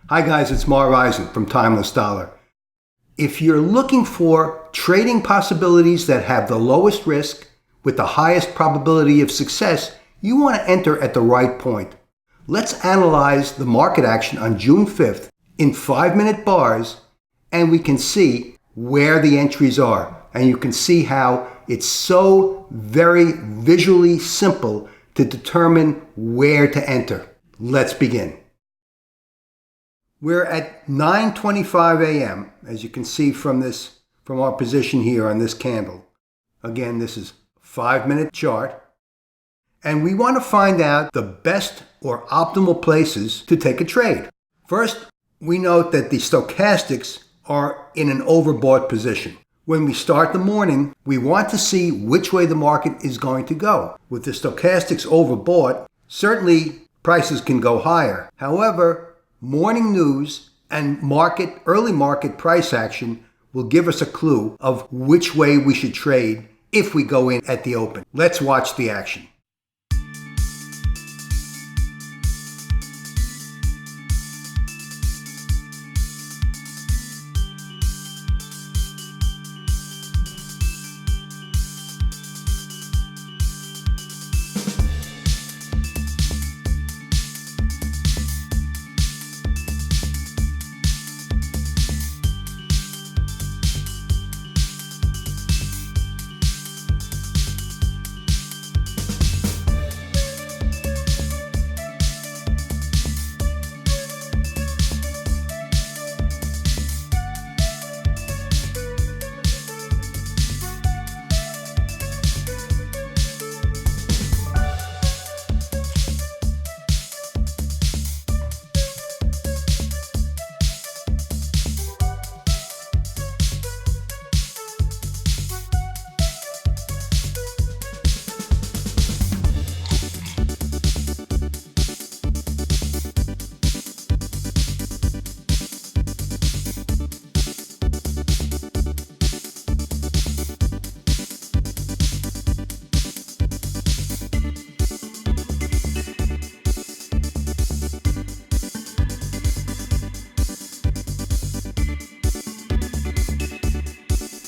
Hi guys, it's Mar Eisen from Timeless Dollar. If you're looking for trading possibilities that have the lowest risk with the highest probability of success, you want to enter at the right point. Let's analyze the market action on June 5th in 5-minute bars, and we can see where the entries are. And you can see how it's so very visually simple to determine where to enter. Let's begin. We're at 9:25 a.m. as you can see from our position here on this candle. Again, this is a 5-minute chart. And we want to find out the best or optimal places to take a trade. First, we note that the stochastics are in an overbought position. When we start the morning, we want to see which way the market is going to go. With the stochastics overbought, certainly prices can go higher. However, morning news and early market price action will give us a clue of which way we should trade if we go in at the open. Let's watch the action.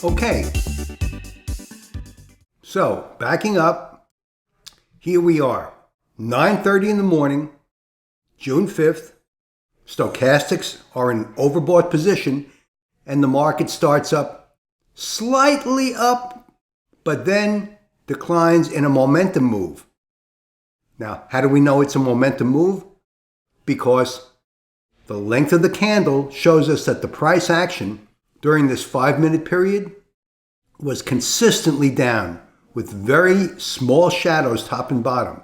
Okay, so backing up, here we are, 9:30 in the morning, June 5th, stochastics are in overbought position, and the market starts up, slightly up, but then declines in a momentum move. Now, how do we know it's a momentum move? Because the length of the candle shows us that the price action during this 5-minute period was consistently down with very small shadows top and bottom.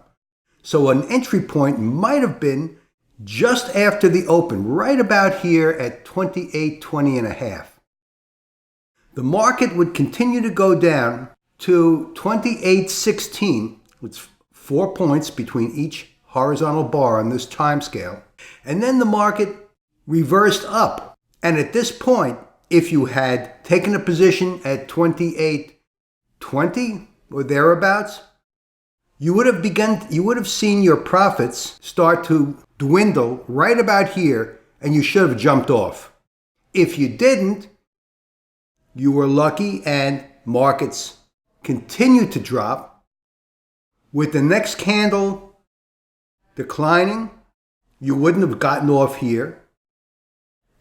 So an entry point might have been just after the open, right about here at 28.20 and a half. The market would continue to go down to 28.16, with 4 points between each horizontal bar on this time scale. And then the market reversed up. And at this point, if you had taken a position at 28.20 or thereabouts, you would have seen your profits start to dwindle right about here, and you should have jumped off. If you didn't, you were lucky and markets continued to drop. With the next candle declining, you wouldn't have gotten off here.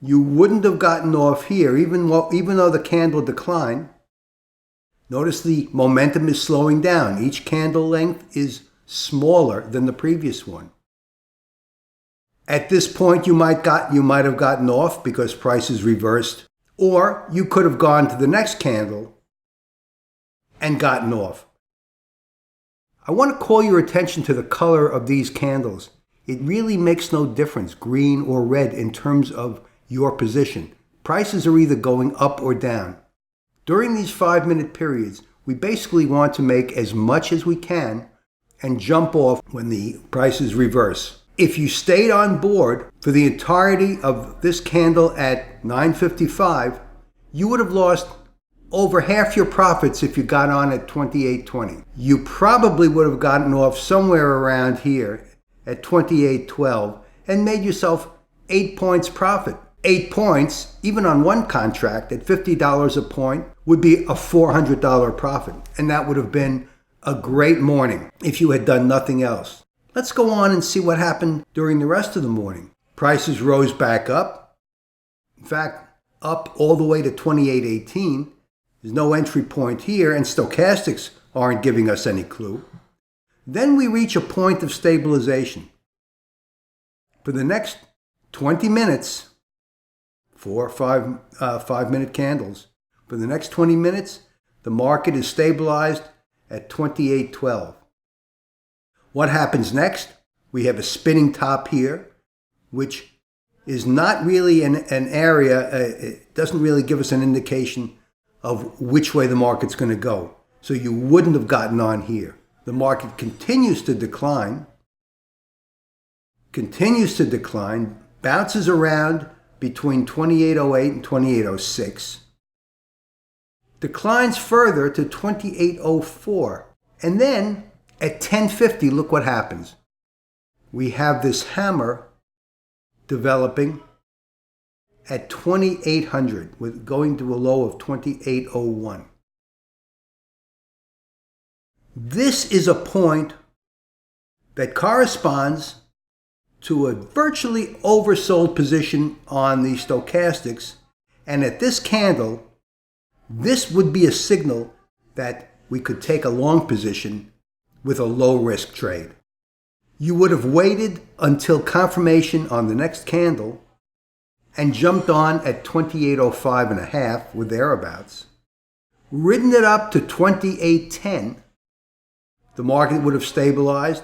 You wouldn't have gotten off here, even though the candle declined. Notice the momentum is slowing down. Each candle length is smaller than the previous one. At this point, you might have gotten off because prices reversed, or you could have gone to the next candle and gotten off. I want to call your attention to the color of these candles. It really makes no difference, green or red, in terms of your position. Prices are either going up or down. During these 5-minute periods, we basically want to make as much as we can and jump off when the prices reverse. If you stayed on board for the entirety of this candle at 9:55, you would have lost over half your profits if you got on at 28.20. You probably would have gotten off somewhere around here at 28.12 and made yourself 8 points profit. 8 points, even on one contract at $50 a point, would be a $400 profit. And that would have been a great morning if you had done nothing else. Let's go on and see what happened during the rest of the morning. Prices rose back up. In fact, up all the way to 28.18. There's no entry point here, and stochastics aren't giving us any clue. Then we reach a point of stabilization. For the next 20 minutes, 4 or 5-minute candles, for the next 20 minutes, the market is stabilized at 28.12. What happens next? We have a spinning top here, which is not really an area, it doesn't really give us an indication of which way the market's going to go. So you wouldn't have gotten on here. The market continues to decline, bounces around between 28.08 and 28.06, declines further to 28.04, and then at 10.50, look what happens. We have this hammer developing at 2800 with going to a low of 2801. This is a point that corresponds to a virtually oversold position on the stochastics, and at this candle, this would be a signal that we could take a long position with a low risk trade. You would have waited until confirmation on the next candle and jumped on at 28.05 and a half with thereabouts, ridden it up to 28.10. The market would have stabilized.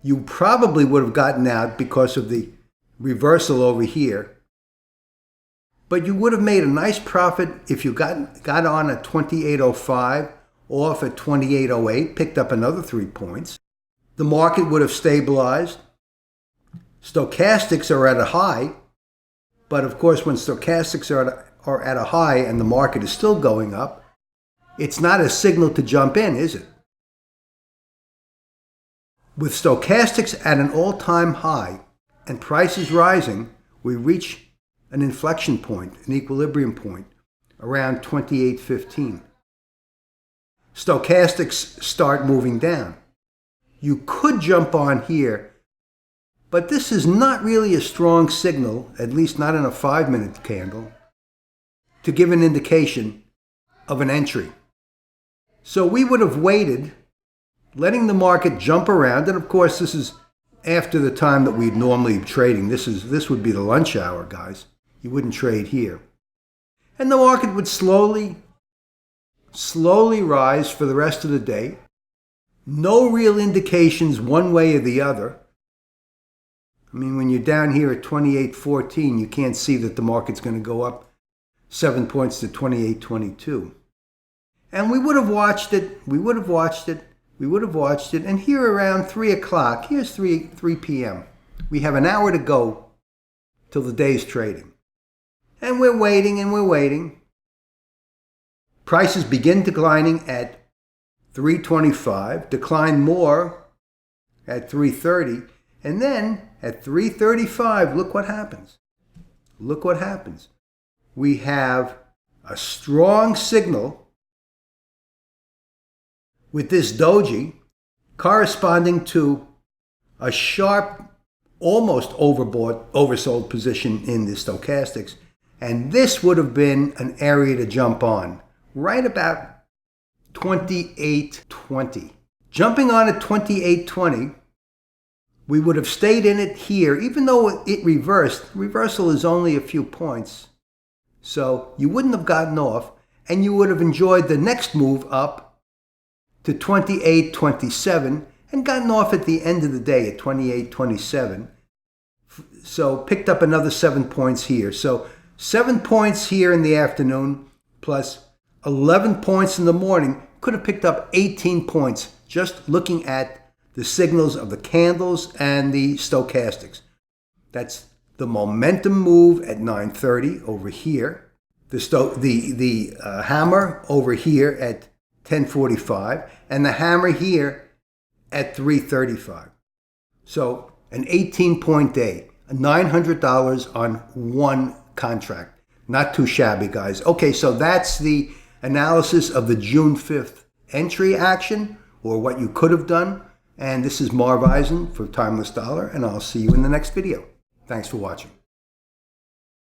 You probably would have gotten out because of the reversal over here. But you would have made a nice profit if you got on at 28.05, off at 28.08, picked up another 3 points. The market would have stabilized. Stochastics are at a high, but of course when stochastics are at a high and the market is still going up, it's not a signal to jump in, is it? With stochastics at an all-time high and prices rising, we reach an inflection point, an equilibrium point, around 28.15. Stochastics start moving down. You could jump on here, but this is not really a strong signal, at least not in a 5-minute candle, to give an indication of an entry. So we would have waited, letting the market jump around, and of course this is after the time that we'd normally be trading. This would be the lunch hour, guys. You wouldn't trade here. And the market would slowly rise for the rest of the day. No real indications one way or the other. I mean, when you're down here at 28.14, you can't see that the market's going to go up 7 points to 28.22. And we would have watched it, and here around 3 o'clock, here's 3 p.m. We have an hour to go till the day's trading. And we're waiting. Prices begin declining at 3.25, decline more at 3.30, and then at 3.35, look what happens. We have a strong signal with this doji corresponding to a sharp, almost oversold position in the stochastics, and this would have been an area to jump on, right about 28.20. Jumping on at 28.20, we would have stayed in it here, even though it reversed. Reversal is only a few points. So you wouldn't have gotten off, and you would have enjoyed the next move up to 28.27 and gotten off at the end of the day at 28.27. So picked up another 7 points here. So 7 points here in the afternoon plus 11 points in the morning, could have picked up 18 points just looking at the signals of the candles and the stochastics. That's the momentum move at 9:30 over here, the hammer over here at 10:45, and the hammer here at 3:35. So an 18-point day, $900 on one contract. Not too shabby, guys. Okay, so that's the analysis of the June 5th entry action, or what you could have done. And this is Marv Eisen for Timeless Dollar, and I'll see you in the next video. Thanks for watching.